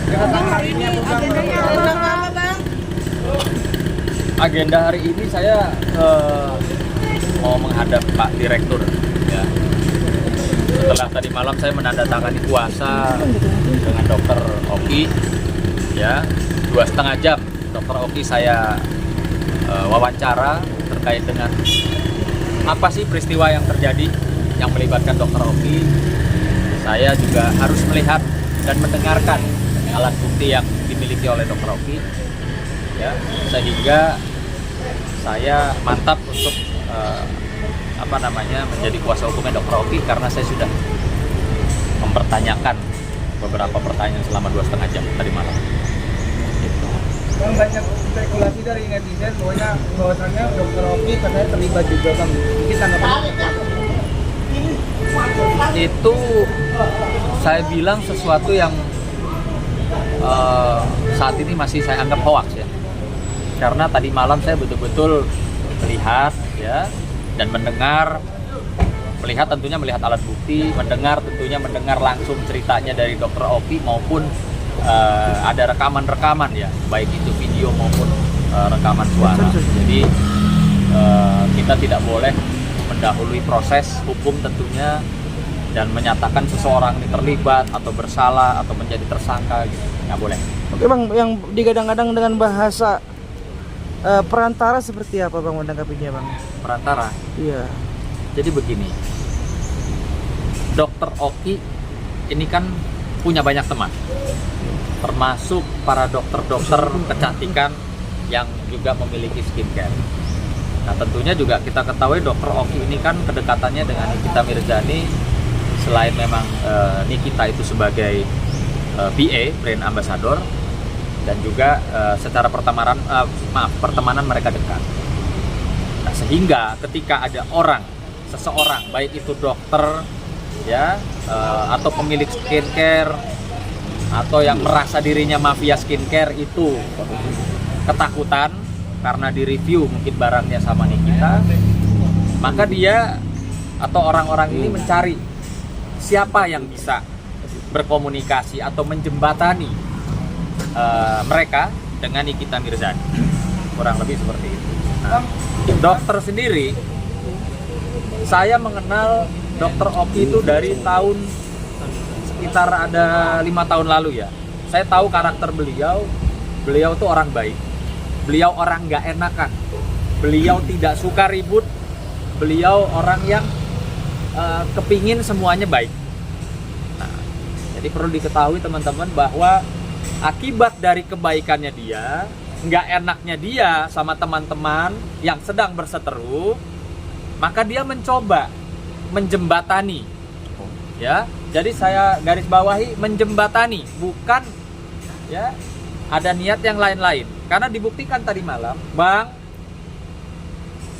Bang, hari ini agendanya apa, Bang? Agenda hari ini saya mau menghadap Pak Direktur ya. Setelah tadi malam saya menandatangani kuasa dengan Dokter Oki ya, 2,5 jam Dokter Oki saya wawancara terkait dengan apa sih peristiwa yang terjadi yang melibatkan Dokter Oki. Saya juga harus melihat dan mendengarkan alat bukti yang dimiliki oleh Dokter Oki ya, sehingga saya mantap untuk menjadi kuasa hukumnya Dokter Oki karena saya sudah mempertanyakan beberapa pertanyaan selama 2,5 jam tadi malam. Bang, banyak spekulasi dari netizen bahwasannya Dokter Oki katanya terlibat juga, Bang. Kita nggak Itu saya bilang sesuatu yang saat ini masih saya anggap hoax ya, karena tadi malam saya betul-betul melihat ya dan melihat alat bukti, mendengar langsung ceritanya dari Dokter Oki maupun ada rekaman ya, baik itu video maupun rekaman suara. Jadi kita tidak boleh mendahului proses hukum tentunya dan menyatakan seseorang ini terlibat atau bersalah atau menjadi tersangka gitu. Nggak boleh. Oke Bang, yang digadang-gadang dengan bahasa perantara seperti apa Bang menanggapinya Bang? Perantara? Iya. Jadi begini, Dokter Oki ini kan punya banyak teman, termasuk para dokter-dokter kecantikan yang juga memiliki skincare. Nah tentunya juga kita ketahui Dokter Oki ini kan kedekatannya dengan Nikita Mirzani. Selain memang Nikita itu sebagai BA, brand ambassador, dan juga secara pertemanan mereka dekat. Nah, sehingga ketika ada seseorang, baik itu dokter ya, atau pemilik skincare, atau yang merasa dirinya mafia skincare itu ketakutan karena direview mungkin barangnya sama Nikita, maka dia atau orang-orang ini mencari siapa yang bisa berkomunikasi atau menjembatani mereka dengan Nikita Mirzani, kurang lebih seperti itu. Nah, dokter sendiri, saya mengenal Dokter Oki itu dari tahun sekitar ada 5 tahun lalu ya. Saya tahu karakter beliau tuh orang baik, beliau orang nggak enakan, beliau tidak suka ribut, beliau orang yang kepingin semuanya baik. Nah, jadi perlu diketahui teman-teman bahwa akibat dari kebaikannya dia, nggak enaknya dia sama teman-teman yang sedang berseteru, maka dia mencoba menjembatani ya. Jadi saya garis bawahi menjembatani, bukan ya ada niat yang lain-lain. Karena dibuktikan tadi malam, Bang,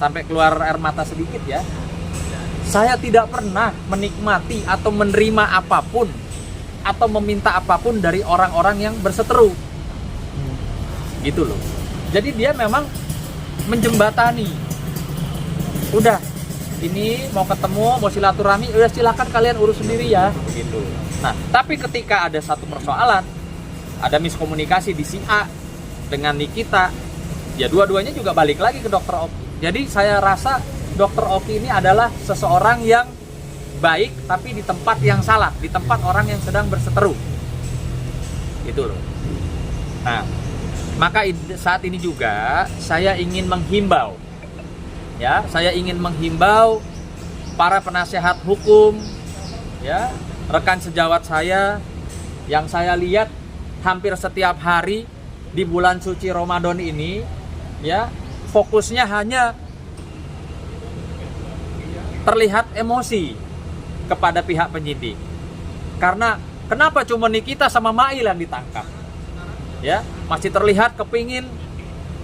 sampai keluar air mata sedikit ya, saya tidak pernah menikmati atau menerima apapun atau meminta apapun dari orang-orang yang berseteru gitu loh. Jadi dia memang menjembatani, udah ini mau ketemu, mau silaturahmi, udah silakan kalian urus sendiri ya gitu. Nah tapi ketika ada satu persoalan, ada miskomunikasi di si A dengan Nikita, ya dua-duanya juga balik lagi ke Dokter Oki. Jadi saya rasa Dokter Oki ini adalah seseorang yang baik tapi di tempat yang salah, di tempat orang yang sedang berseteru gitu loh. Nah maka saat ini juga saya ingin menghimbau ya, para penasehat hukum ya, rekan sejawat saya yang saya lihat hampir setiap hari di bulan suci Ramadan ini ya, fokusnya hanya terlihat emosi kepada pihak penyidik. Karena kenapa cuma Nikita sama Mail yang ditangkap? Ya, masih terlihat kepingin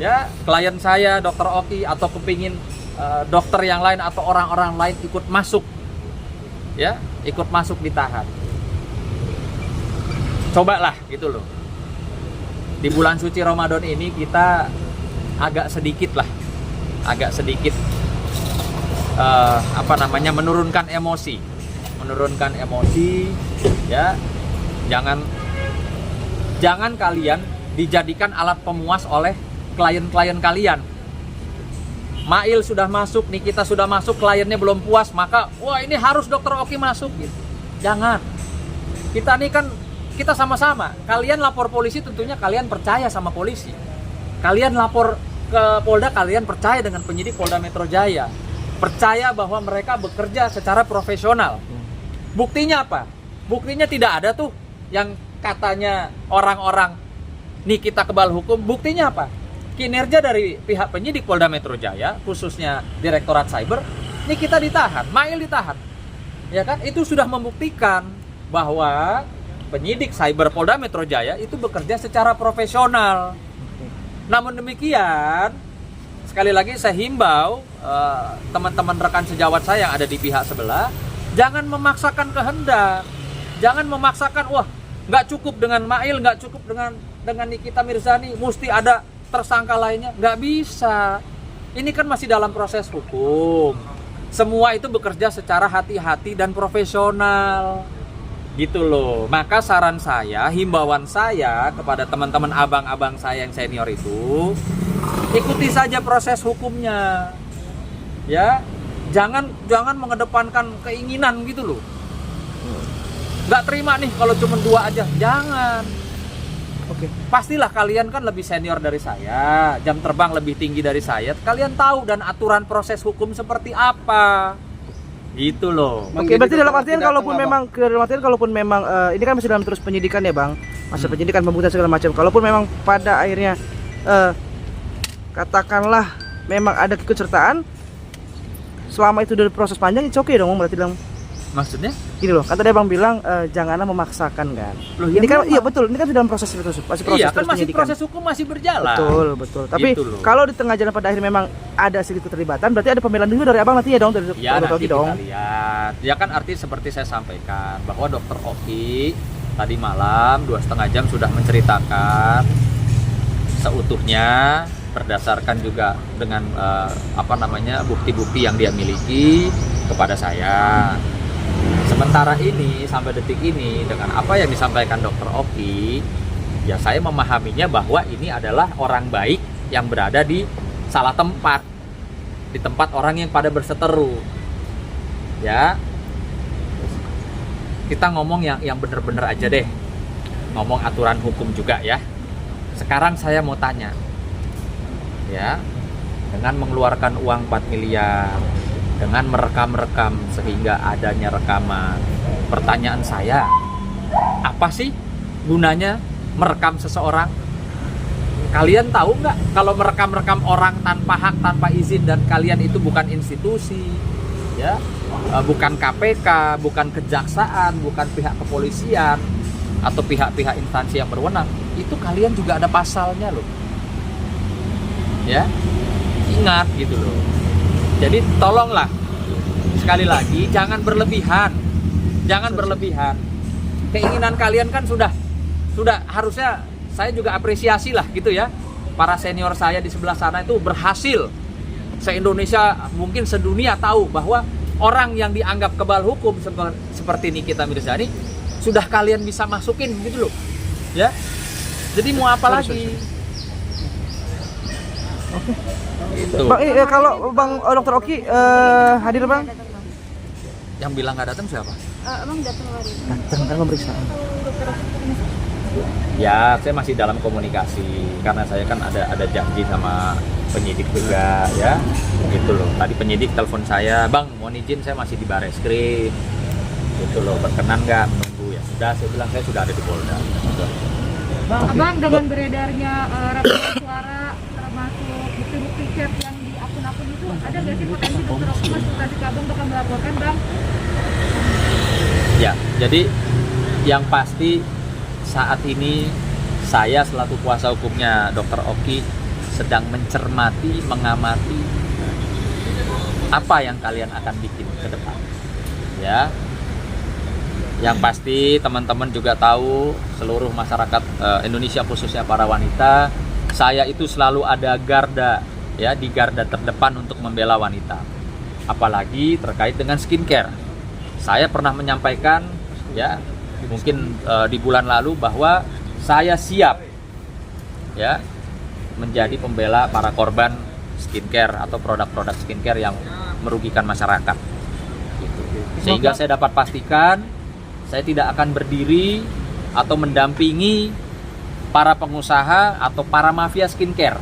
ya klien saya Dokter Oki atau kepingin dokter yang lain atau orang-orang lain ikut masuk ya, ikut masuk ditahan. Cobalah gitu loh. Di bulan suci Ramadan ini kita agak sedikit menurunkan emosi ya. Jangan Jangan kalian dijadikan alat pemuas oleh klien-klien kalian. Mail sudah masuk, Nikita sudah masuk, kliennya belum puas, maka wah ini harus Dokter Oki masuk gitu. Jangan. Kita nih kan kita sama-sama. Kalian lapor polisi tentunya kalian percaya sama polisi. Kalian lapor ke Polda, kalian percaya dengan penyidik Polda Metro Jaya. Percaya bahwa mereka bekerja secara profesional. Buktinya apa? Buktinya tidak ada tuh yang katanya orang-orang Nikita kebal hukum. Buktinya apa? Kinerja dari pihak penyidik Polda Metro Jaya, khususnya Direktorat Cyber, Nikita ditahan, Mail ditahan. Ya kan? Itu sudah membuktikan bahwa penyidik Cyber Polda Metro Jaya itu bekerja secara profesional. Namun demikian, sekali lagi saya himbau teman-teman rekan sejawat saya yang ada di pihak sebelah, jangan memaksakan kehendak, jangan memaksakan, wah nggak cukup dengan Mail, nggak cukup dengan Nikita Mirzani, mesti ada tersangka lainnya. Nggak bisa. Ini kan masih dalam proses hukum. Semua itu bekerja secara hati-hati dan profesional. Gitu loh. Maka saran saya, himbauan saya kepada teman-teman abang-abang saya yang senior itu, ikuti saja proses hukumnya. Ya. Jangan mengedepankan keinginan gitu loh. Nggak terima nih kalau cuma 2 aja. Jangan. Oke. Pastilah kalian kan lebih senior dari saya, jam terbang lebih tinggi dari saya. Kalian tahu dan aturan proses hukum seperti apa. Gitu loh. Oke, berarti dalam artian kalaupun memang ini kan masih dalam terus penyidikan ya, Bang. Masih penyidikan, pembuktian segala macam. Kalaupun memang pada akhirnya katakanlah memang ada keikutsertaan, selama itu dari proses panjang, itu oke dong, berarti dong. Maksudnya? Gini loh, kata dia Bang bilang janganlah memaksakan kan. Loh, ini kan memang. Iya betul, ini kan dalam proses Iya kan masih proses hukum masih berjalan. Betul. Tapi Gitu kalau di tengah jalan pada akhirnya memang ada sedikit keterlibatan, berarti ada pembelaan juga dari Abang nantinya dong, dari ya, nanti Oki dong. kita lihat. Ya kan arti seperti saya sampaikan bahwa Dokter Oki tadi malam 2,5 jam sudah menceritakan seutuhnya berdasarkan juga dengan bukti-bukti yang dia miliki kepada saya. Sementara ini sampai detik ini dengan apa yang disampaikan Dokter Oki, ya saya memahaminya bahwa ini adalah orang baik yang berada di salah tempat, di tempat orang yang pada berseteru. Ya, kita ngomong yang bener-bener aja deh, ngomong aturan hukum juga ya. Sekarang saya mau tanya, ya, dengan mengeluarkan uang 4 miliar, dengan merekam sehingga adanya rekaman. Pertanyaan saya, apa sih gunanya merekam seseorang? Kalian tahu nggak kalau merekam orang tanpa hak, tanpa izin, dan kalian itu bukan institusi, ya, bukan KPK, bukan kejaksaan, bukan pihak kepolisian atau pihak-pihak instansi yang berwenang, itu kalian juga ada pasalnya loh, ya, ingat gitu loh. Jadi tolonglah, sekali lagi jangan berlebihan. Keinginan kalian kan sudah harusnya saya juga apresiasi lah gitu ya. Para senior saya di sebelah sana itu berhasil. Se-Indonesia mungkin sedunia tahu bahwa orang yang dianggap kebal hukum seperti Nikita Mirzani sudah kalian bisa masukin gitu loh. Ya. Jadi mau apa lagi? Oke. Gitu. Bang, kalau Bang Dokter Oki hadir Bang? Yang bilang nggak datang siapa? Abang datang hari ini. Datang kan pemeriksaan. Ya, saya masih dalam komunikasi karena saya kan ada janji sama penyidik juga ya. Gitu loh. Tadi penyidik telepon saya, "Bang, mohon izin saya masih di Bareskrim." Gitu loh, berkenan nggak menunggu? Ya sudah, saya bilang saya sudah ada di Polda. Abang, dengan beredarnya rekaman suara termasuk bukti-bukti chat yang di akun-akun itu, ada nggak sih potensi Dokter Oki konsultasi ke Abang bakal melaporkan, Bang? Ya, jadi yang pasti saat ini saya selaku kuasa hukumnya Dokter Oki sedang mencermati, mengamati apa yang kalian akan bikin ke depan. Ya. Yang pasti teman-teman juga tahu, seluruh masyarakat Indonesia khususnya para wanita, saya itu selalu ada garda ya, di garda terdepan untuk membela wanita. Apalagi terkait dengan skincare. Saya pernah menyampaikan ya, mungkin di bulan lalu bahwa saya siap ya menjadi pembela para korban skincare atau produk-produk skincare yang merugikan masyarakat. Gitu. Sehingga saya dapat pastikan saya tidak akan berdiri atau mendampingi para pengusaha atau para mafia skincare.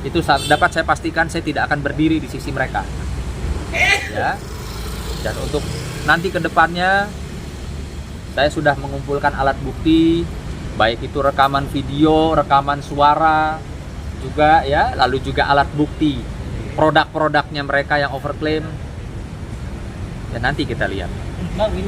Itu dapat saya pastikan saya tidak akan berdiri di sisi mereka. Ya. Dan untuk nanti ke depannya saya sudah mengumpulkan alat bukti, baik itu rekaman video, rekaman suara juga ya, lalu juga alat bukti produk-produknya mereka yang overclaim. Ya nanti kita lihat.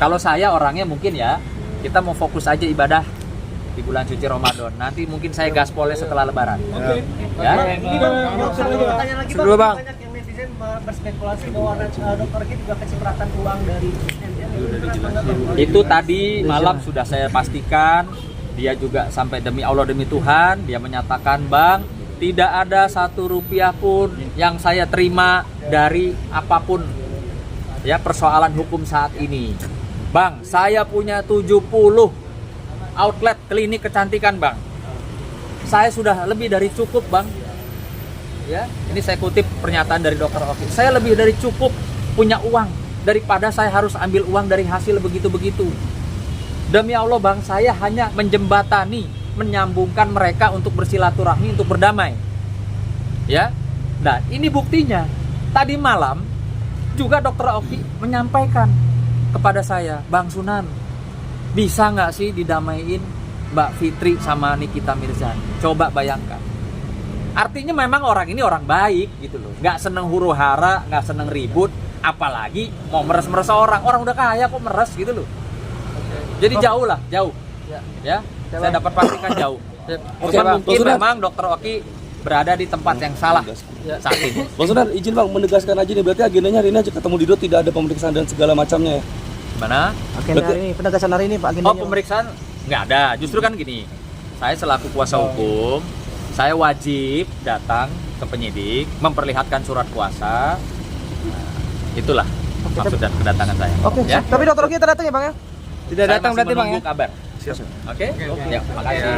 Kalau saya orangnya mungkin ya, kita mau fokus aja ibadah di bulan suci Ramadan. Nanti mungkin saya gaspolnya setelah Lebaran. Oke. Ya. Pertanyaan lagi Dulu, Bang. Banyak yang netizen berspekulasi bahwa dokter Oki juga kecipratan uang dari Itu tadi malam sudah saya pastikan. Dia juga sampai demi Allah demi Tuhan, dia menyatakan, Bang, tidak ada 1 rupiah pun yang saya terima dari apapun ya persoalan hukum saat ini. Bang, saya punya 70 outlet klinik kecantikan, Bang. Saya sudah lebih dari cukup, Bang. Ya, ini saya kutip pernyataan dari Dr. Oki. Saya lebih dari cukup punya uang daripada saya harus ambil uang dari hasil begitu-begitu. Demi Allah, Bang, saya hanya menjembatani, menyambungkan mereka untuk bersilaturahmi, untuk berdamai. Ya. Nah, ini buktinya. Tadi malam juga Dr. Oki menyampaikan kepada saya, Bang Sunan, bisa nggak sih didamaiin Mbak Fitri sama Nikita Mirzani? Coba bayangkan. Artinya memang orang ini orang baik gitu loh. Nggak seneng huru hara, nggak seneng ribut, apalagi mau meres-meres orang. Orang udah kaya kok meres gitu loh. Jadi jauh lah, jauh. Ya, saya dapat pastikan jauh. Cuman mungkin memang Dr. Oki berada di tempat yang salah saat ini. Bang Sunan, izin Bang menegaskan aja nih, berarti agendanya hari ini aja ketemu Dido, tidak ada pemeriksaan dan segala macamnya ya? Gimana? Agenda hari ini, penegasan hari ini Pak agendanya. Oh, pemeriksaan nggak ada. Justru kan gini, saya selaku kuasa hukum, saya wajib datang ke penyidik, memperlihatkan surat kuasa. Itulah maksud dan kedatangan saya. Oke, ya. tapi Dr. Oki datang ya Bang ya? Tidak Saya datang masih berarti Bang ya? menunggu kabar. Oke? Ya, makasih.